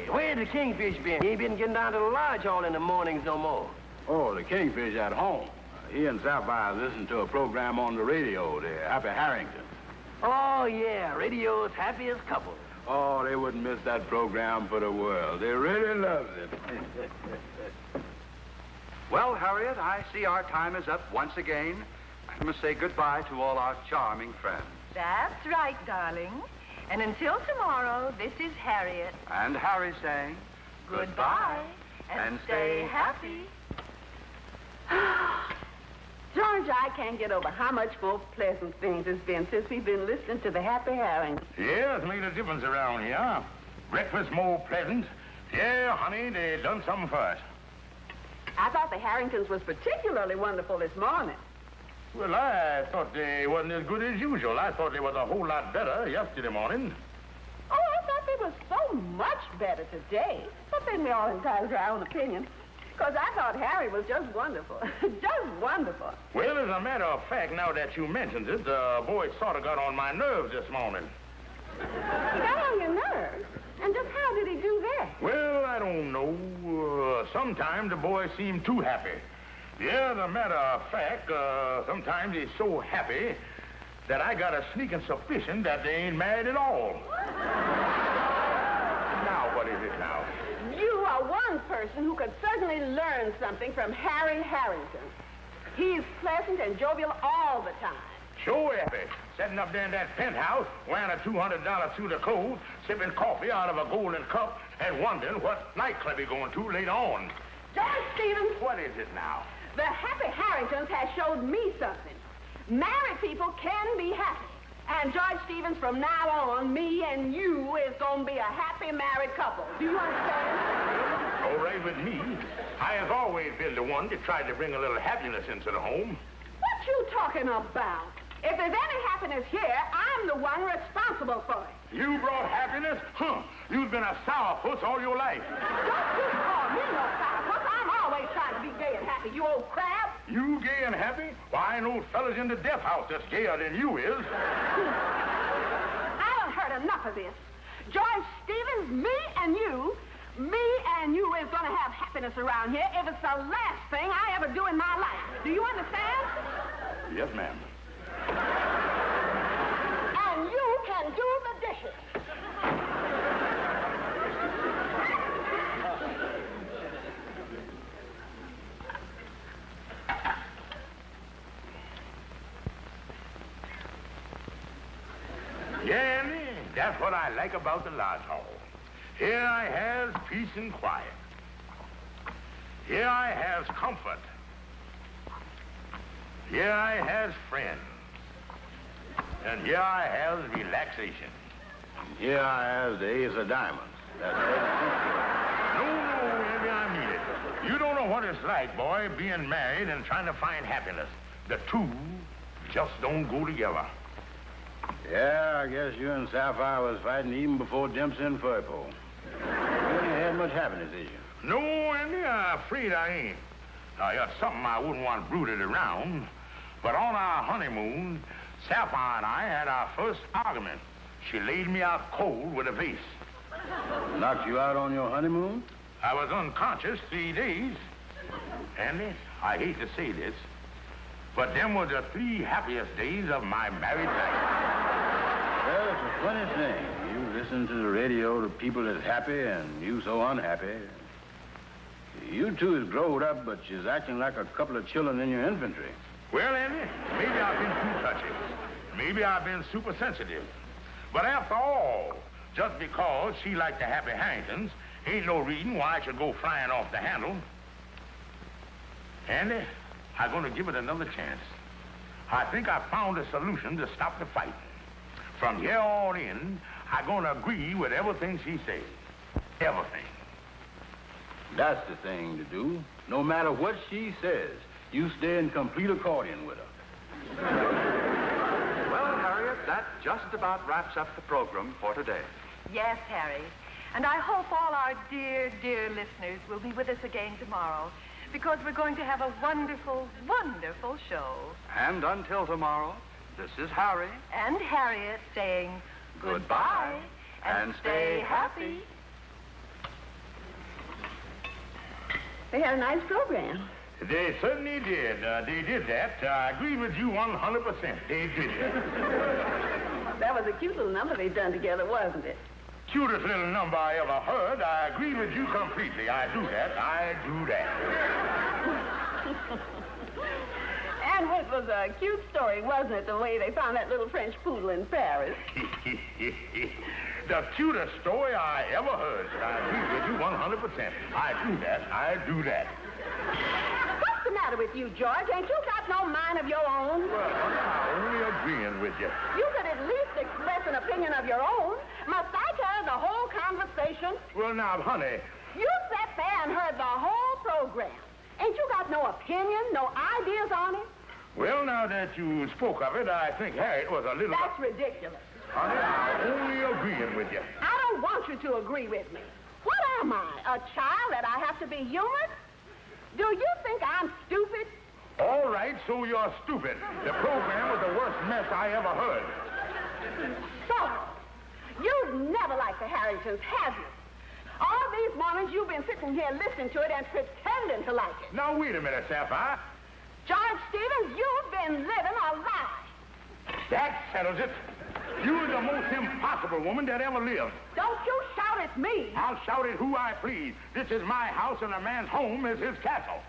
Say, where's the Kingfish been? He ain't been getting down to the lodge hall in the mornings no more. Oh, the Kingfish at home. He and Sapphire listen to a program on the radio, the Happy Harrington. Oh, yeah, radio's happiest couple. Oh, they wouldn't miss that program for the world. They really love it. Well, Harriet, I see our time is up once again. I must say goodbye to all our charming friends. That's right, darling. And until tomorrow, this is Harriet. And Harry saying Goodbye. And stay happy. George, I can't get over how much more pleasant things has been since we've been listening to the Happy Harrington. Yeah, it's made a difference around here. Breakfast more pleasant. Yeah, honey, they done something for us. I thought the Harringtons was particularly wonderful this morning. Well, I thought they wasn't as good as usual. I thought they was a whole lot better yesterday morning. Oh, I thought they were so much better today. But then we all entitled to our own opinion. Because I thought Harry was just wonderful. Just wonderful. Well, as a matter of fact, now that you mentioned it, the boy sort of got on my nerves this morning. He got on your nerves? And just how did he do that? Well, I don't know. Sometimes the boy seemed too happy. Yeah, as a matter of fact, sometimes he's so happy that I got a sneaking suspicion that they ain't married at all. Now, what is it now? You are one person who could certainly learn something from Harry Harrington. He's pleasant and jovial all the time. Sure happy. Sitting up there in that penthouse, wearing a $200 suit of clothes, sipping coffee out of a golden cup, and wondering what nightclub he's going to later on. George Stevens. What is it now? The Happy Harringtons has showed me something. Married people can be happy. And George Stevens, from now on, me and you is going to be a happy married couple. Do you understand? All right with me. I have always been the one that tried to bring a little happiness into the home. What you talking about? If there's any happiness here, I'm the one responsible for it. You brought happiness? Huh. You've been a sourpuss all your life. Don't you call me no sourpuss. I'm always trying to be gay and happy, you old crab. You gay and happy? Why, I know fellas in the death house that's gayer than you is. I done heard enough of this. George Stevens, me and you is going to have happiness around here if it's the last thing I ever do in my life. Do you understand? Yes, ma'am. And you can do the dishes. Yeah, Andy, that's what I like about the lodge hall. Here I has peace and quiet. Here I has comfort. Here I has friends. And here I has relaxation. Here I have the Ace of Diamonds. That's it. No, Andy, I mean it. You don't know what it's like, boy, being married and trying to find happiness. The two just don't go together. Yeah, I guess you and Sapphire was fighting even before Dempsey and Furpo. You ain't had much happiness, did you? No, Andy, I'm afraid I ain't. Now, it's something I wouldn't want brooded around. But on our honeymoon, Sapphire and I had our first argument. She laid me out cold with a vase. Knocked you out on your honeymoon? I was unconscious 3 days. Andy, I hate to say this, but them were the 3 happiest days of my married life. Well, it's a funny thing. You listen to the radio to people that's happy and you so unhappy. You two is growed up, but she's acting like a couple of children in your infantry. Well, Andy, maybe I've been too touchy. Maybe I've been super sensitive. But after all, just because she liked the Happy Harringtons, ain't no reason why I should go flying off the handle. Andy, I'm going to give it another chance. I think I found a solution to stop the fight. From here on in, I'm going to agree with everything she says. Everything. That's the thing to do. No matter what she says, you stay in complete accordion with her. Well, Harriet, that just about wraps up the program for today. Yes, Harry. And I hope all our dear, dear listeners will be with us again tomorrow, because we're going to have a wonderful, wonderful show. And until tomorrow, this is Harry. And Harriet saying goodbye and stay happy. They had a nice program. They certainly did. They did that. I agree with you 100%. They did that. That was a cute little number they'd done together, wasn't it? Cutest little number I ever heard. I agree with you completely. I do that. I do that. And it was a cute story, wasn't it, the way they found that little French poodle in Paris? The cutest story I ever heard. I agree with you 100%. I do that. I do that. What's the matter with you, George? Ain't you got no mind of your own? Well, I'm only agreeing with you. You could at least express an opinion of your own. Must I carry the whole conversation? Well, now, honey. You sat there and heard the whole program. Ain't you got no opinion, no ideas on it? Well, now that you spoke of it, I think Harriet was a little... That's ridiculous. Honey, I'm only agreeing with you. I don't want you to agree with me. What am I, a child that I have to be humored? Do you think I'm stupid? All right, so you're stupid. The program was the worst mess I ever heard. So, you've never liked the Harringtons, have you? All these mornings you've been sitting here listening to it and pretending to like it. Now, wait a minute, Sapphire. George Stevens, you've been living a lie. That settles it. You're the most impossible woman that ever lived. Don't you shout at me. I'll shout at who I please. This is my house, and a man's home is his castle.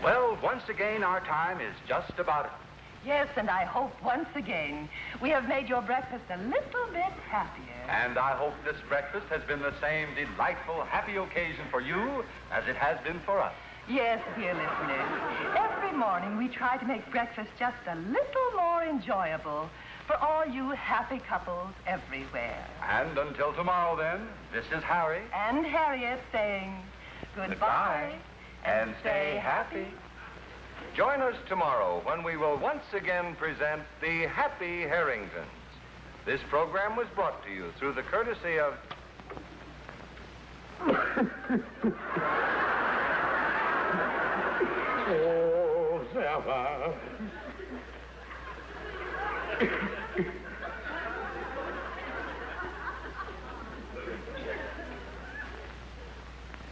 Well, once again, our time is just about up. Yes, and I hope once again we have made your breakfast a little bit happier. And I hope this breakfast has been the same delightful, happy occasion for you as it has been for us. Yes, dear listeners. Every morning we try to make breakfast just a little more enjoyable for all you happy couples everywhere. And until tomorrow, then, this is Harry. And Harriet saying goodbye. And stay happy. Join us tomorrow when we will once again present the Happy Harringtons. This program was brought to you through the courtesy of... Oh, Sapphire.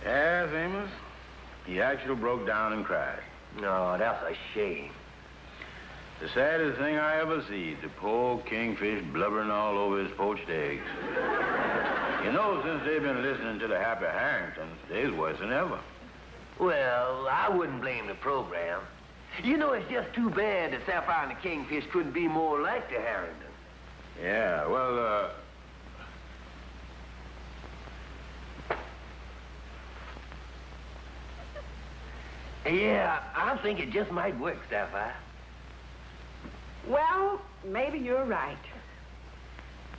Yes, Amos. He actually broke down and cried. No, that's a shame. The saddest thing I ever see, the poor kingfish blubbering all over his poached eggs. You know, since they've been listening to the Happy Harringtons, they's worse than ever. Well, I wouldn't blame the program. You know, it's just too bad that Sapphire and the Kingfish couldn't be more like the Harringtons. Yeah, well, Yeah, I think it just might work, Sapphire. Well, maybe you're right.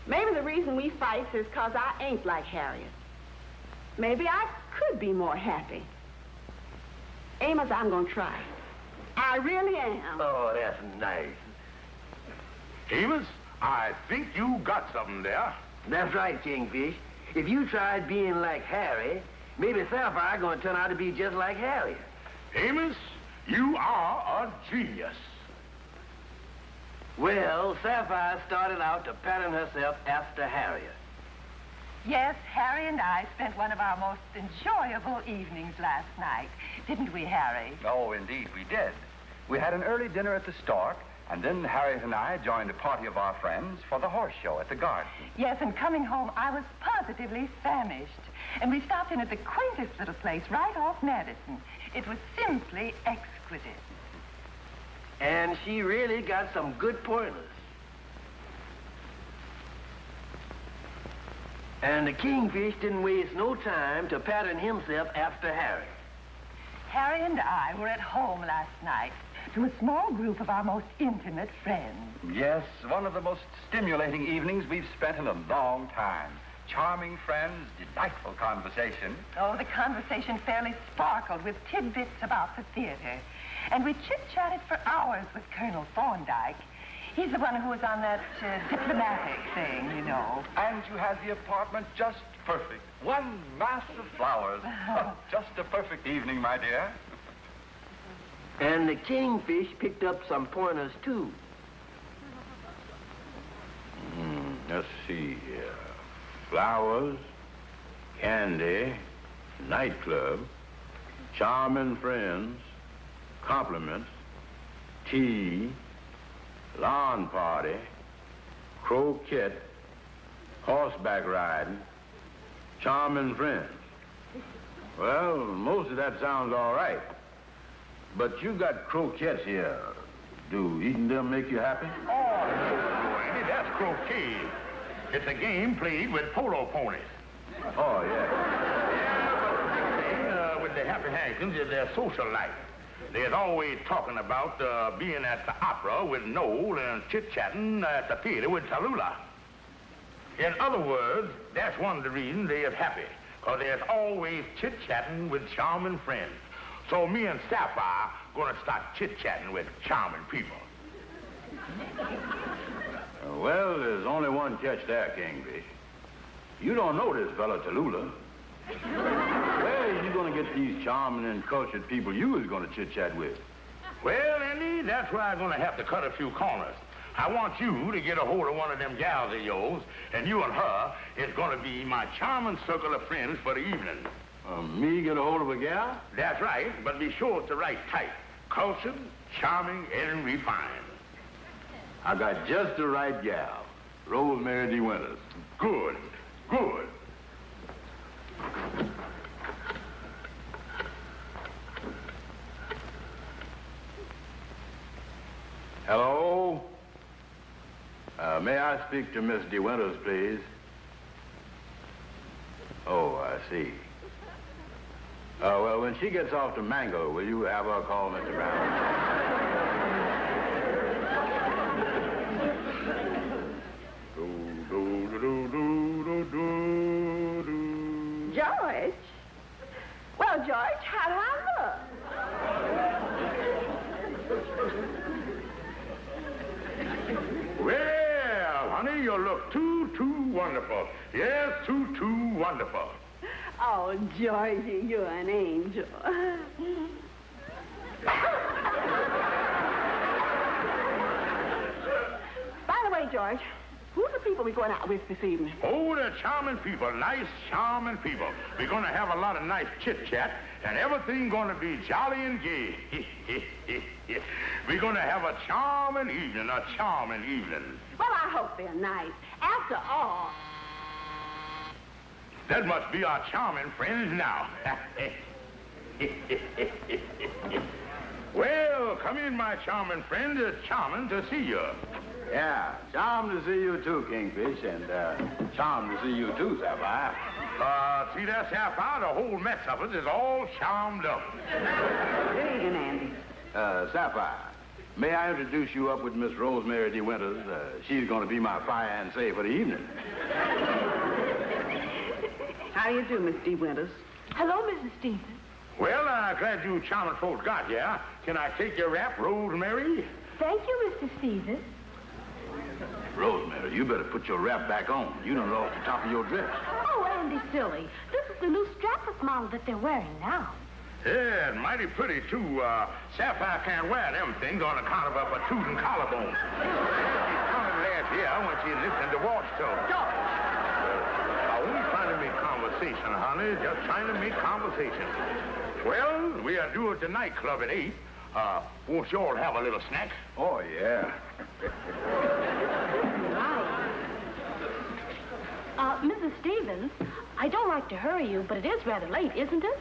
Maybe the reason we fight is because I ain't like Harriet. Maybe I could be more happy. Amos, I'm going to try. I really am. Oh, that's nice. Amos, I think you got something there. That's right, Kingfish. If you tried being like Harry, maybe Sapphire going to turn out to be just like Harriet. Amos, you are a genius. Well, Sapphire started out to pattern herself after Harriet. Yes, Harry and I spent one of our most enjoyable evenings last night. Didn't we, Harry? Oh, indeed, we did. We had an early dinner at the Stork, and then Harriet and I joined a party of our friends for the horse show at the garden. Yes, and coming home, I was positively famished. And we stopped in at the quaintest little place right off Madison. It was simply exquisite. And she really got some good pointers. And the Kingfish didn't waste no time to pattern himself after Harry. Harry and I were at home last night to a small group of our most intimate friends. Yes, one of the most stimulating evenings we've spent in a long time. charming friends, delightful conversation. Oh, the conversation fairly sparkled with tidbits about the theater. And we chit-chatted for hours with Colonel Thorndyke. He's the one who was on that diplomatic thing, you know. And you had the apartment just perfect. One mass of flowers. Just a perfect evening, my dear. And the kingfish picked up some pointers, too. Let's see here. Flowers, candy, nightclub, charming friends, compliments, tea, lawn party, croquet, horseback riding, charming friends. Well, most of that sounds all right. But you got croquettes here. Do eating them make you happy? Oh, Andy, that's croquet. It's a game played with polo ponies. Oh, yeah. Yeah, but with the Happy Harringtons is their social life. They're always talking about being at the opera with Noel and chit-chatting at the theater with Tallulah. In other words, that's one of the reasons they is happy, because there's always chit-chatting with charming friends. So me and Sapphire gonna start chit-chatting with charming people. Well, there's only one catch there, Kingfish. You don't know this fella Tallulah. Where are you gonna get these charming and cultured people you was gonna chit-chat with? Well, Andy, that's where I'm gonna have to cut a few corners. I want you to get a hold of one of them gals of yours, and you and her is gonna be my charming circle of friends for the evening. Me get a hold of a gal? That's right, but be sure it's the right type. Cultured, charming, and refined. I got just the right gal. Rosemary De Winters. Good, good. Hello? May I speak to Miss De Winters, please? Oh, I see. Well, when she gets off to Mango, will you have her call Mr. Brown? George? Well, George, how do I look? Well, honey, you look too wonderful. Yes, too wonderful. Oh, Georgie, you're an angel. By the way, George, who's the people we're going out with this evening? Oh, they're charming people, nice, charming people. We're going to have a lot of nice chit-chat, and everything going to be jolly and gay. We're going to have a charming evening. Well, I hope they're nice. After all... That must be our charming friends now. Well, come in, my charming friend. It's charming to see you. Yeah, charmed to see you too, Kingfish, and charmed to see you too, Sapphire. See that, Sapphire? The whole mess of us is all charmed up. Good evening, Andy. Sapphire, may I introduce you up with Miss Rosemary De Winters? She's going to be my fiancée for the evening. How do you do, Miss De Winters? Hello, Mrs. Stevens. Well, glad you charming folks got here. Can I take your wrap, Rosemary? Thank you, Mr. Stevens. Rosemary, you better put your wrap back on. You done lost the top of your dress. Oh, Andy, silly. This is the new strapless model that they're wearing now. Yeah, mighty pretty, too. Sapphire can't wear them things on account of her protruding collarbone. She counted last year when she listened to Watchtower. Only trying to make conversation, honey. Just trying to make conversation. Well, we are due at the nightclub at 8. Won't you all have a little snack? Oh, yeah. Mrs. Stevens, I don't like to hurry you, but it is rather late, isn't it?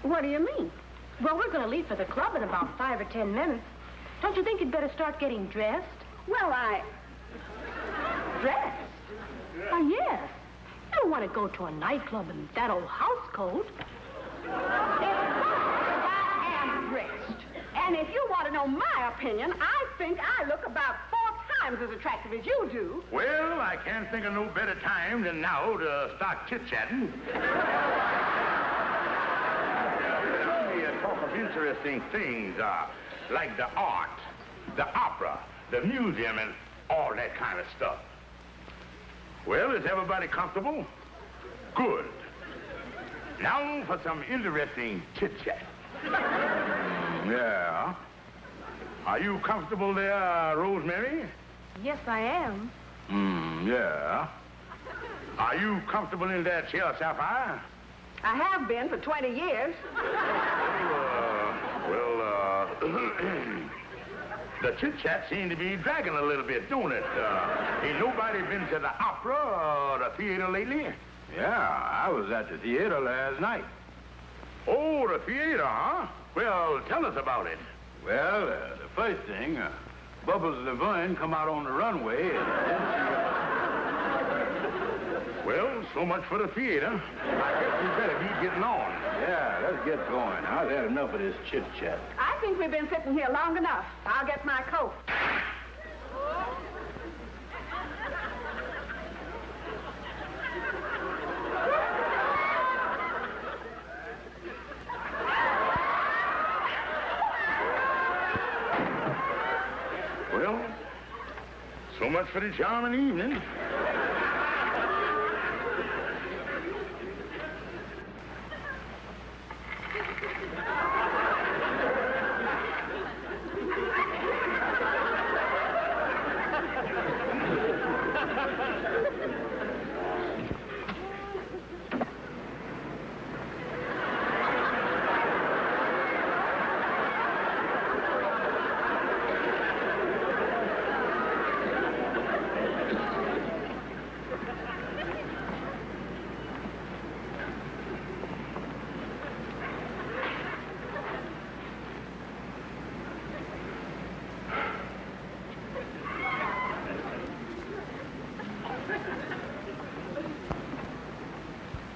What do you mean? Well, we're going to leave for the club in about 5 or 10 minutes. Don't you think you'd better start getting dressed? Well, Dressed? Oh, yes. You don't want to go to a nightclub in that old house coat. I am dressed. And if you want to know my opinion, I think I look about 4 times as attractive as you do. Well, I can't think of no better time than now to start chit-chatting. Talk of interesting things, like the art, the opera, the museum, and all that kind of stuff. Well, is everybody comfortable? Good. Now for some interesting chit-chat. Yeah. Are you comfortable there, Rosemary? Yes, I am. Yeah. Are you comfortable in that chair, Sapphire? I have been for 20 years. The chit-chat seemed to be dragging a little bit, don't it? Ain't nobody been to the opera or the theater lately? Yeah, I was at the theater last night. Oh, the theater, huh? Well, tell us about it. Well, the first thing, Bubbles Laverne come out on the runway, and then Well, so much for the theater. I guess we better be getting on. Yeah, let's get going. I've had enough of this chit-chat. I think we've been sitting here long enough. I'll get my coat. Well, so much for the charming evening.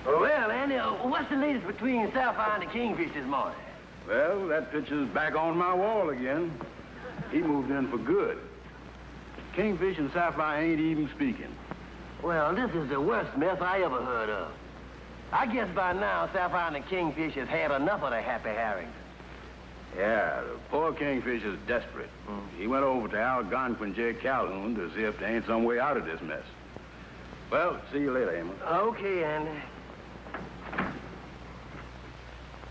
Well, Andy, what's the latest between Sapphire and the Kingfish this morning? Well, that picture's back on my wall again. He moved in for good. Kingfish and Sapphire ain't even speaking. Well, this is the worst mess I ever heard of. I guess by now Sapphire and the Kingfish has had enough of the Happy Harrington. Yeah, the poor Kingfish is desperate. He went over to Algonquin J. Calhoun to see if there ain't some way out of this mess. Well, see you later, Amos. Okay, Andy.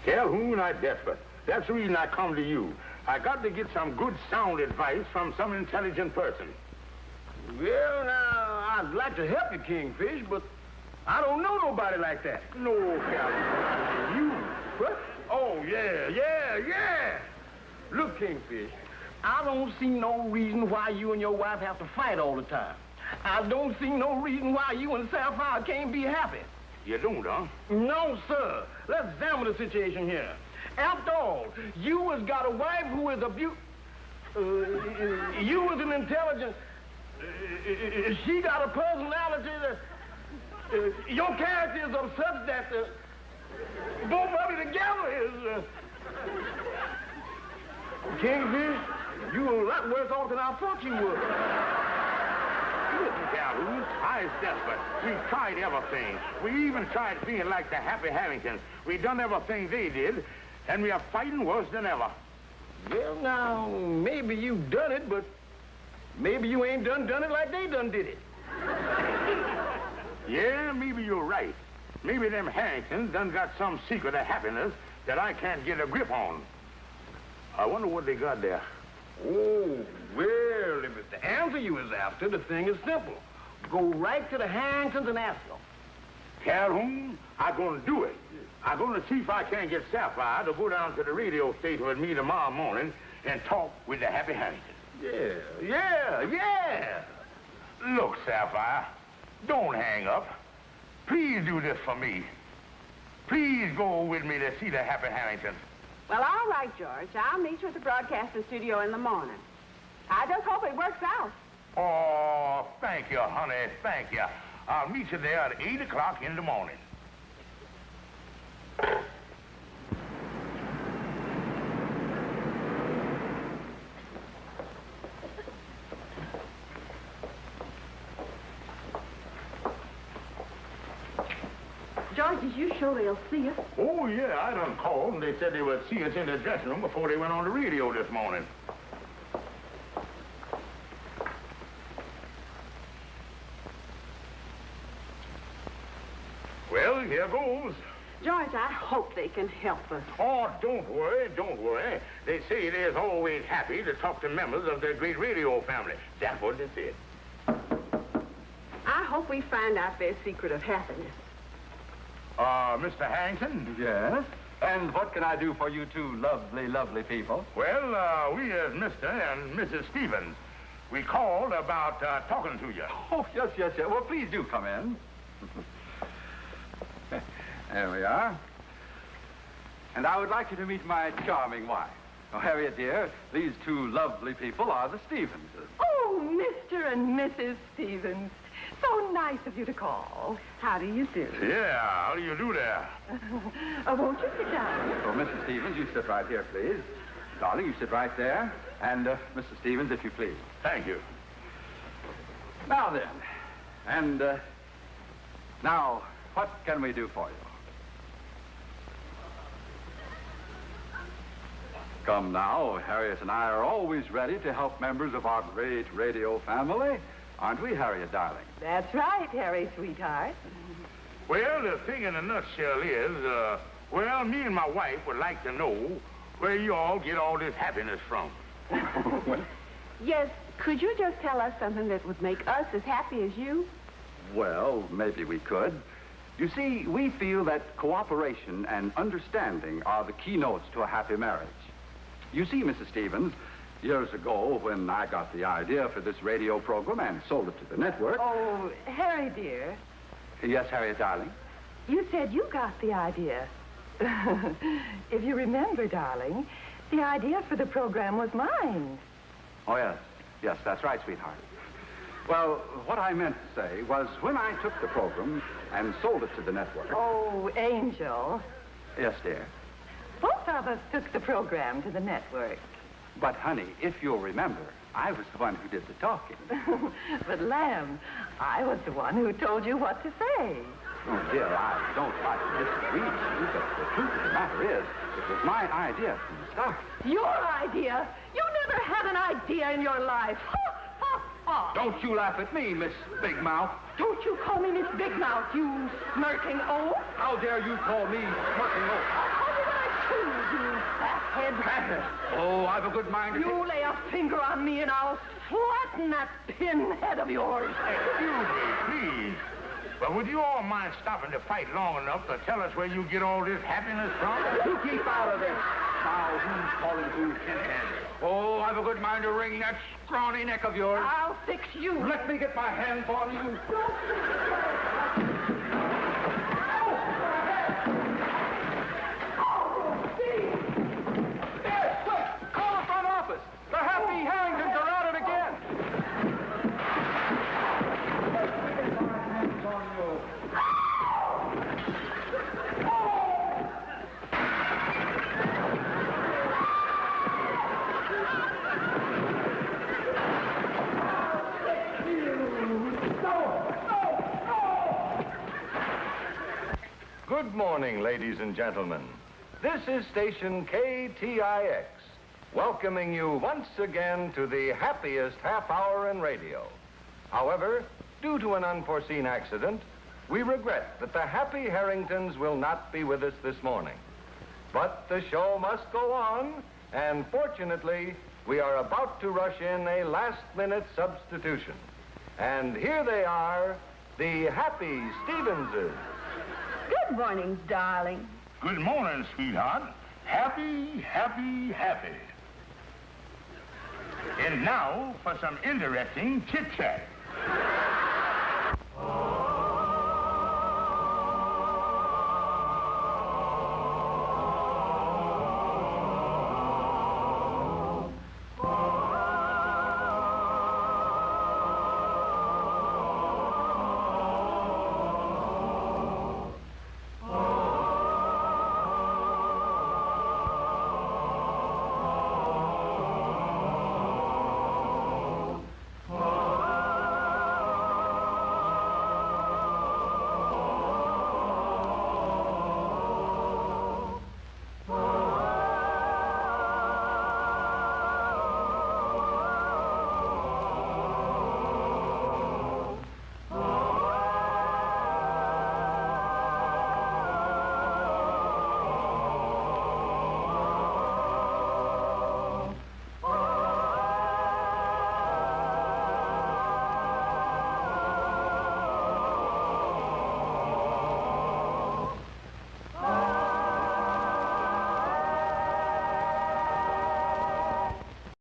Calhoun, I'm desperate. That's the reason I come to you. I got to get some good sound advice from some intelligent person. Well, now, I'd like to help you, Kingfish, but I don't know nobody like that. No, Calhoun, you. What? Oh, yeah. Look, Kingfish, I don't see no reason why you and your wife have to fight all the time. I don't see no reason why you and Sapphire can't be happy. You don't, huh? No, sir. Let's examine the situation here. After all, you has got a wife who is you was an intelligent... she got a personality that... your character is of such that both of you together is... Kingfish, you're a lot worse off than I thought you would. Listen, Calhoun, I is desperate. We've tried everything. We even tried being like the Happy Harringtons. We done everything they did, and we are fighting worse than ever. Well, now, maybe you done it, but maybe you ain't done it like they done did it. Yeah, maybe you're right. Maybe them Harringtons done got some secret of happiness that I can't get a grip on. I wonder what they got there. Oh, well, if it's the answer you was after, the thing is simple. Go right to the Harringtons and ask them. Calhoun, I'm going to do it. I'm going to see if I can't get Sapphire to go down to the radio station with me tomorrow morning and talk with the Happy Harringtons. Yeah. Look, Sapphire, don't hang up. Please do this for me. Please go with me to see the Happy Harringtons. Well, all right, George. I'll meet you at the broadcasting studio in the morning. I just hope it works out. Oh, thank you, honey. Thank you. I'll meet you there at 8 o'clock in the morning. George, is you sure they'll see us? Oh, yeah, I done called, and they said they would see us in the dressing room before they went on the radio this morning. Well, here goes. George, I hope they can help us. Oh, don't worry, don't worry. They say they're always happy to talk to members of their great radio family. That's what they said. I hope we find out their secret of happiness. Mr. Harrington? Yes? And what can I do for you two lovely, lovely people? Well, we as Mr. and Mrs. Stevens, we called about talking to you. Oh, yes, yes, yes. Well, please do come in. There we are. And I would like you to meet my charming wife. Oh, Harriet, dear, these two lovely people are the Stevenses. Oh, Mr. and Mrs. Stevens. So nice of you to call. How do you do? Yeah, how do you do there? Won't you sit down? So, Mrs. Stevens, you sit right here, please. Darling, you sit right there. And, Mr. Stevens, if you please. Thank you. Now then, and, now, what can we do for you? Come now, Harriet and I are always ready to help members of our great radio family. Aren't we, Harriet, darling? That's right, Harry, sweetheart. Well, the thing in a nutshell is, well, me and my wife would like to know where you all get all this happiness from. Yes, could you just tell us something that would make us as happy as you? Well, maybe we could. You see, we feel that cooperation and understanding are the keynotes to a happy marriage. You see, Mrs. Stevens, years ago when I got the idea for this radio program and sold it to the network... Oh, Harry, dear. Yes, Harriet, darling? You said you got the idea. If you remember, darling, the idea for the program was mine. Oh, yes. Yes, that's right, sweetheart. Well, what I meant to say was when I took the program and sold it to the network... Oh, Angel. Yes, dear. Both of us took the program to the network. But, honey, if you'll remember, I was the one who did the talking. But, Lamb, I was the one who told you what to say. Oh, dear, I don't like to disagree with you, but the truth of the matter is, it was my idea from the start. Your idea? You never had an idea in your life. Don't you laugh at me, Miss Big Mouth. Don't you call me Miss Big Mouth, you smirking oaf. How dare you call me smirking oaf? How did I choose, you fathead? Fathead? Oh, I've a good mind to... You lay a finger on me and I'll flatten that pinhead of yours. Excuse me, please. But would you all mind stopping to fight long enough to tell us where you get all this happiness from? You keep out of this. Now, who's calling who pinhead? Oh, I've a good mind to wring that scrawny neck of yours. I'll fix you. Let me get my hands on you. Yes, quick! Call the front office. The Happy Harringtons are at it again. Good morning, ladies and gentlemen. This is station KTIX, welcoming you once again to the happiest half hour in radio. However, due to an unforeseen accident, we regret that the Happy Harringtons will not be with us this morning. But the show must go on, and fortunately, we are about to rush in a last-minute substitution. And here they are, the Happy Stevenses. Good morning, darling. Good morning, sweetheart. Happy, happy, happy. And now for some interesting chit-chat.